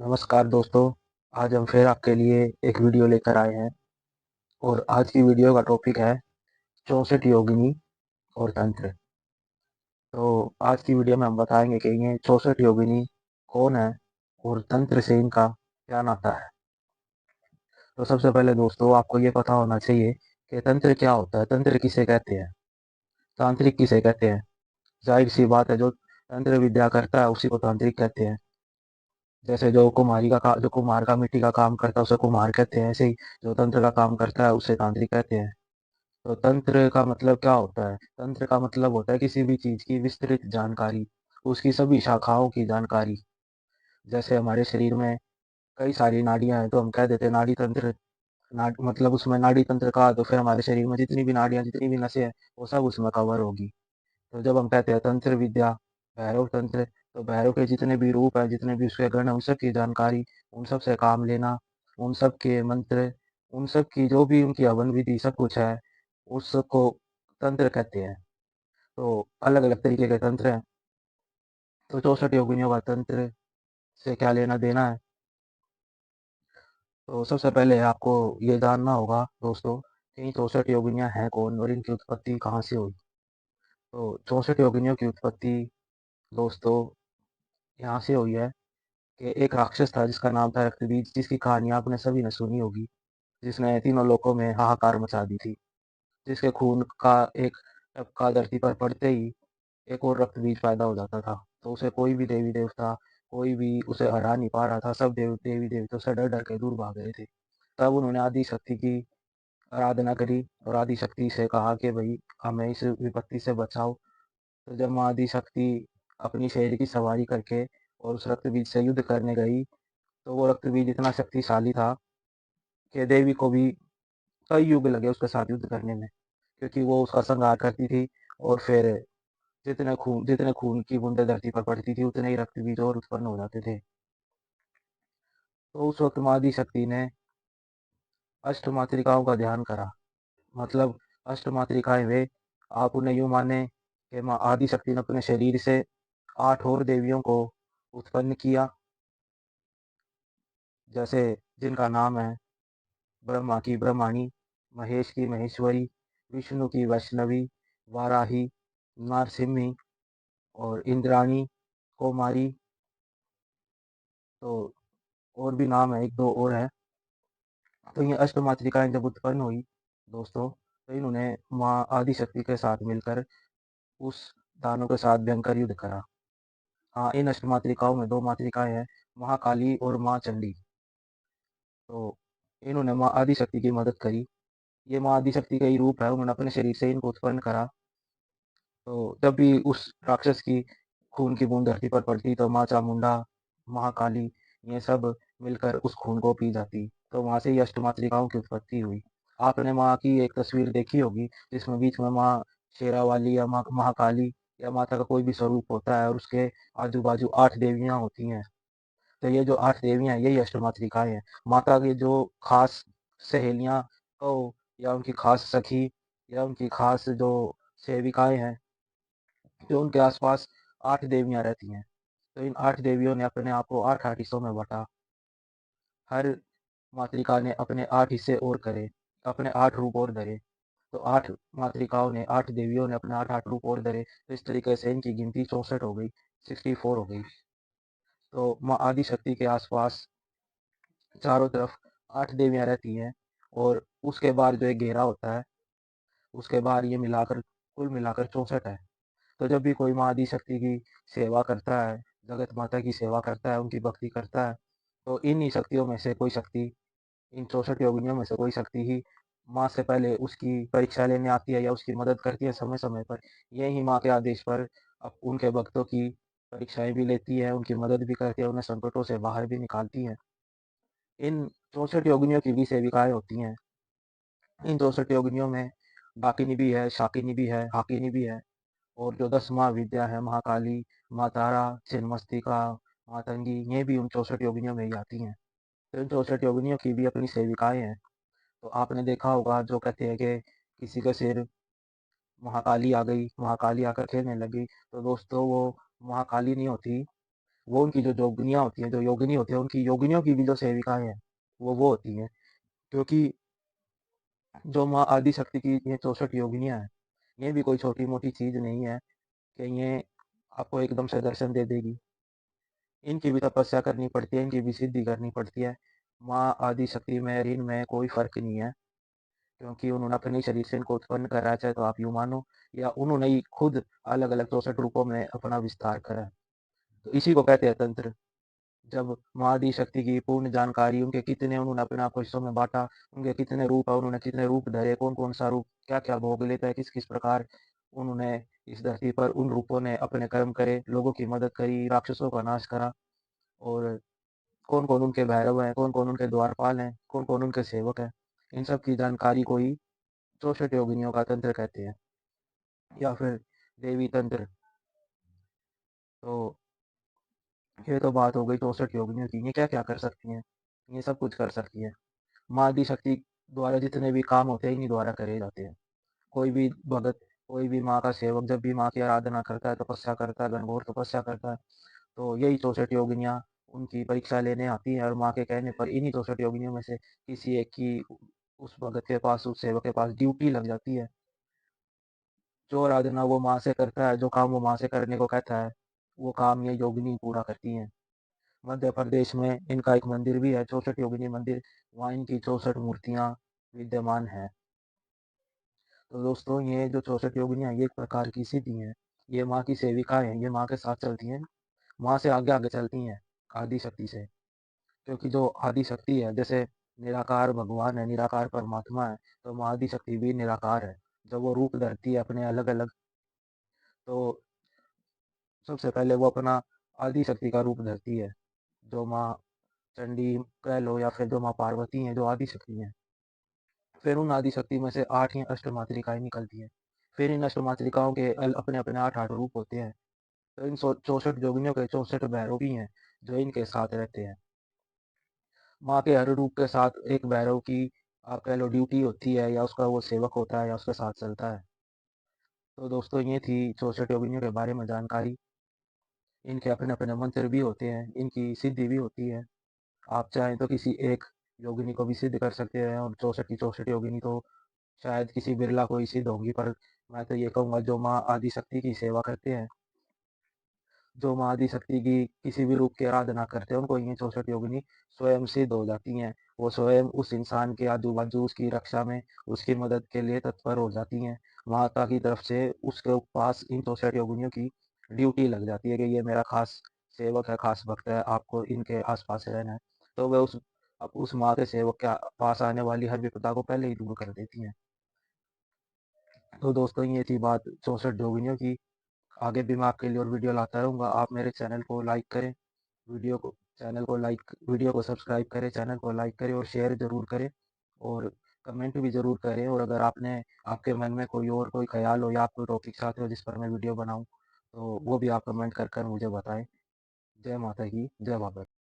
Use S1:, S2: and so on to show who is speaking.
S1: नमस्कार दोस्तों। आज हम फिर आपके लिए एक वीडियो लेकर आए हैं और आज की वीडियो का टॉपिक है 64 योगिनी और तंत्र। तो आज की वीडियो में हम बताएंगे कि ये 64 योगिनी कौन है और तंत्र से इनका क्या नाता है। तो सबसे पहले दोस्तों आपको ये पता होना चाहिए कि तंत्र क्या होता है, तंत्र किसे कहते हैं, तांत्रिक किसे कहते हैं। जाहिर सी बात है, जो तंत्र विद्या करता है उसी को तांत्रिक कहते हैं। जैसे जो कुम्हार का मिट्टी का काम करता है उसे कुम्हार कहते हैं, ऐसे ही जो तंत्र का काम करता है उसे तांत्रिक कहते हैं। तो तंत्र का मतलब क्या होता है? तंत्र का मतलब होता है किसी भी चीज की विस्तृत जानकारी, उसकी सभी शाखाओं की जानकारी। जैसे हमारे शरीर में कई सारी नाड़ियां हैं तो हम कह देते हैं नाड़ी तंत्र। मतलब उसमें नाड़ी तंत्र का तो फिर हमारे शरीर में जितनी भी नाड़ियां, जितनी भी नसें हैं, वो सब उसमें कवर होगी। तो जब हम कहते हैं तंत्र विद्या, भैरव तंत्र, तो भैरव के जितने भी रूप है, जितने भी उसके गण है, उन सब की जानकारी, उन सब से काम लेना, उन सब के मंत्र, उन सब की जो भी उनकी हवन विधि सब कुछ है, उसको तंत्र कहते हैं। तो अलग अलग तरीके के तंत्र हैं। तो 64 योगिनियों का तंत्र से क्या लेना देना है? तो सबसे पहले आपको ये जानना होगा दोस्तों कि 64 योगिनियाँ हैं कौन और इनकी उत्पत्ति कहाँ से हुई। तो 64 योगिनियों की उत्पत्ति दोस्तों यहाँ से हुई है कि एक राक्षस था जिसका नाम था रक्तबीज, जिसकी कहानी आपने सभी ने सुनी होगी, जिसने तीनों लोकों में हाहाकार मचा दी थी, जिसके खून का एक टपका धरती पर पड़ते ही एक और रक्तबीज पैदा हो जाता था। तो उसे कोई भी देवी देवता, कोई भी उसे हरा नहीं पा रहा था। सब देवी देवता उसे डर डर के दूर भाग रहे थे। तब उन्होंने आदि शक्ति की आराधना करी और आदि शक्ति से कहा कि भाई हमें इस विपत्ति से बचाओ। तो जब माँ आदि शक्ति अपनी शेर की सवारी करके और उस रक्तबीज से युद्ध करने गई, तो वो रक्तबीज इतना शक्तिशाली था कि देवी को भी कई युग लगे उसके साथ युद्ध करने में, क्योंकि वो उसका संहार करती थी। और फिर जितने खून की बूंदें धरती पर पड़ती थी उतने ही रक्तबीज और उत्पन्न हो जाते थे। तो उस वक्त माँ आदि शक्ति ने अष्ट मातृकाओं का ध्यान करा। मतलब अष्ट मातृकाएं वे, आप उन्हें यूं माने कि माँ आदि शक्ति ने अपने शरीर से 8 और देवियों को उत्पन्न किया। जैसे जिनका नाम है ब्रह्मा की ब्रह्माणी, महेश की महेश्वरी, विष्णु की वैष्णवी, वाराही, नारसिम्ही और इंद्राणी, कौमारी। तो और भी नाम है, एक दो और है। तो ये अष्ट मातृकाएं जब उत्पन्न हुई दोस्तों, तो इन्होंने माँ आदि शक्ति के साथ मिलकर उस दानव के साथ भयंकर युद्ध करा। हाँ, इन अष्ट मातृकाओं में 2 मातृकाएं हैं, महाकाली और माँ चंडी। तो इन्होंने माँ आदि शक्ति की मदद करी। ये माँ आदि शक्ति का ही रूप है, उन्होंने अपने शरीर से इनको उत्पन्न करा। तो जब भी उस राक्षस की खून की बूंद धरती पर पड़ती तो माँ चामुंडा, महाकाली, ये सब मिलकर उस खून को पी जाती। तो वहां से ही अष्टमातृकाओं की उत्पत्ति हुई। आपने माँ की एक तस्वीर देखी होगी जिसमें बीच में माँ शेरावाली या माँ महाकाली या माता का कोई भी स्वरूप होता है और उसके आजू बाजू 8 देवियां होती हैं। तो ये जो 8 देवियां हैं यही अष्टमातृकाएं हैं। माता की जो खास सहेलियां कहो या उनकी खास सखी या उनकी खास जो सेविकाएं हैं, जो उनके आसपास 8 देवियां रहती हैं। तो इन 8 देवियों ने अपने आप को 8 हिस्सों में बांटा। हर मातृका ने अपने 8 हिस्से और करे, अपने 8 रूप और धरे। तो 8 मातृकाओं ने, 8 देवियों ने अपने 8 रूप और धरे। तो इस तरीके से इनकी गिनती 64 हो गई, 64 हो गई। तो माँ आदि शक्ति के आसपास चारों तरफ 8 देवियां रहती हैं। और उसके बाद जो एक घेरा होता है, उसके बाद ये मिलाकर कुल मिलाकर 64 है। तो जब भी कोई माँ आदि शक्ति की सेवा करता है, जगत माता की सेवा करता है, उनकी भक्ति करता है, तो इन्हीं शक्तियों में से कोई शक्ति, इन 64 योगिनियों में से कोई शक्ति ही माँ से पहले उसकी परीक्षा लेने आती है या उसकी मदद करती है समय समय पर। यही माँ के आदेश पर अब उनके भक्तों की परीक्षाएं भी लेती है, उनकी मदद भी करती है, उन्हें संकटों से बाहर भी निकालती है। इन 64 योगिनियों की भी सेविकाएं होती हैं। इन 64 योगिनियों में डाकिनी भी है, शाकिनी भी है, हाकिनी भी है। और जो 10 महाविद्या है, महाकाली, माँ तारा, छिन्नमस्तिका, मातंगी, ये भी उन 64 योगिनियों में ही आती हैं। तो इन 64 योगिनियों की भी अपनी सेविकाएं हैं। तो आपने देखा होगा जो कहते हैं कि किसी का सिर महाकाली आ गई, महाकाली आकर खेलने लगी। तो दोस्तों वो महाकाली नहीं होती, वो उनकी जो जोगिनियाँ होती हैं, जो योगिनी होती हैं, उनकी योगिनियों की भी जो सेविकाएँ हैं, वो होती हैं। क्योंकि जो माँ आदिशक्ति की ये 64 योगिनियाँ हैं, ये भी कोई छोटी-मोटी चीज़ नहीं है कि ये आपको एकदम से दर्शन दे देगी। इनकी भी तपस्या करनी पड़ती है, इनकी भी सिद्धि करनी पड़ती है। माँ आदिशक्ति में और इनमें कोई फ़र्क नहीं है, क्योंकि उन्होंने अपने ही शरीर से इनको उत्पन्न करा है, चाहे तो आप यूँ मानो या उन्होंने ही खुद अलग-अलग 64 रूपों में अपना विस्तार करा है। तो इसी को कहते हैं तंत्र। जब माँ आदिशक्ति की पूर्ण जानकारी, उनके कितने उन्होंने अपने आप को हिस्सों में बाँटा, उनके कितने रूप है, उन्होंने कितने रूप धरे, कौन-कौन सा रूप क्या-क्या भोग लेता है, किस-किस प्रकार उन्होंने इस धरती पर उन रूपों ने अपने कर्म करे, लोगों की मदद करी, राक्षसों का नाश करा और कौन-कौन उनके भैरव हैं, कौन-कौन उनके द्वारपाल हैं, कौन-कौन उनके सेवक हैं। इन सब की जानकारी को ही 64 योगिनियों का तंत्र कहते हैं या फिर देवी तंत्र। तो ये तो बात हो गई 64 योगिनियों की, ये क्या-क्या कर सकती हैं? ये सब कुछ कर सकती हैं। माँ आदिशक्ति द्वारा जितने भी काम होते हैं, इन्हीं द्वारा करे जाते हैं। कोई भी भगत, कोई भी माँ का सेवक जब भी माँ की आराधना करता है, तपस्या करता है, घनघोर तपस्या करता है, तो यही 64 योगिनियाँ उनकी परीक्षा लेने आती हैं और माँ के कहने पर इन्हीं 64 योगिनियों में से किसी एक की उस भगत के पास, उस सेवक के पास ड्यूटी लग जाती है। जो आराधना वो माँ से करता है, जो काम वो माँ से करने को कहता है, वो काम ये योगिनी पूरा करती हैं। मध्य प्रदेश में इनका एक मंदिर भी है, 64 योगिनी मंदिर, वहाँ इनकी 64 मूर्तियाँ विद्यमान हैं। तो दोस्तों ये जो 64 योगिनियाँ ये एक प्रकार की सिद्धि हैं। ये माँ की सेविकाएँ हैं, ये माँ के साथ चलती हैं, माँ से आगे-आगे चलती हैं, आदिशक्ति से। क्योंकि जो आदिशक्ति है, जैसे निराकार भगवान है, निराकार परमात्मा है, तो माँ आदिशक्ति भी निराकार है। जब वो रूप धरती है अपने अलग-अलग, तो सबसे पहले वो अपना आदिशक्ति का रूप धरती है। जो माँ चंडी कह लो या फिर जो माँ पार्वती हैं, जो आदिशक्ति हैं। फिर उन आदिशक्ति में से 8 ही अष्टमातृकाएँ निकलती हैं। फिर इन अष्टमातृकाओं के अपने-अपने 8-8 रूप होते हैं। तो इन 64 जोगिनियों के 64 भैरव भी हैं, जो इनके साथ रहते हैं। माँ के हर रूप के साथ एक भैरव की आप कह लो ड्यूटी होती है, या उसका वो सेवक होता है या उसके साथ चलता है। तो दोस्तों ये थी 64 योगिनियों के बारे में जानकारी। इनके अपने-अपने मंत्र भी होते हैं, इनकी सिद्धि भी होती है। आप चाहें तो किसी एक योगिनी को भी सिद्ध कर सकते हैं और 64 की 64 योगिनी तो शायद किसी बिरला को ही सिद्ध होंगी, पर मैं तो ये कहूँगा जो माँ आदिशक्ति की सेवा करते हैं, जो माँ आदिशक्ति की किसी भी रूप की आराधना करते हैं, उनको ये 64 योगिनी स्वयं सिद्ध हो जाती हैं। वो स्वयं उस इंसान के आजू-बाजू उसकी रक्षा में, उसकी मदद के लिए तत्पर हो जाती हैं। माता की तरफ से उसके पास इन 64 योगिनियों की ड्यूटी लग जाती है कि ये मेरा खास सेवक है, खास भक्त है, आपको इनके आस-पास रहना है। तो वह उस माँ के सेवक के पास आने वाली हर विपदा को पहले ही दूर कर देती हैं। तो दोस्तों ये थी बात 64 योगिनियों की। आगे भी मैं आपके लिए और वीडियो लाता रहूँगा। आप मेरे चैनल को लाइक करें, वीडियो को सब्सक्राइब करें, चैनल को लाइक करें और शेयर ज़रूर करें और कमेंट भी ज़रूर करें। और अगर आपके मन में कोई ख़्याल हो या आप कोई टॉपिक चाहते हो जिस पर मैं वीडियो बनाऊँ, तो वो भी आप कमेंट कर मुझे बताएँ। जय माता की, जय बाबा।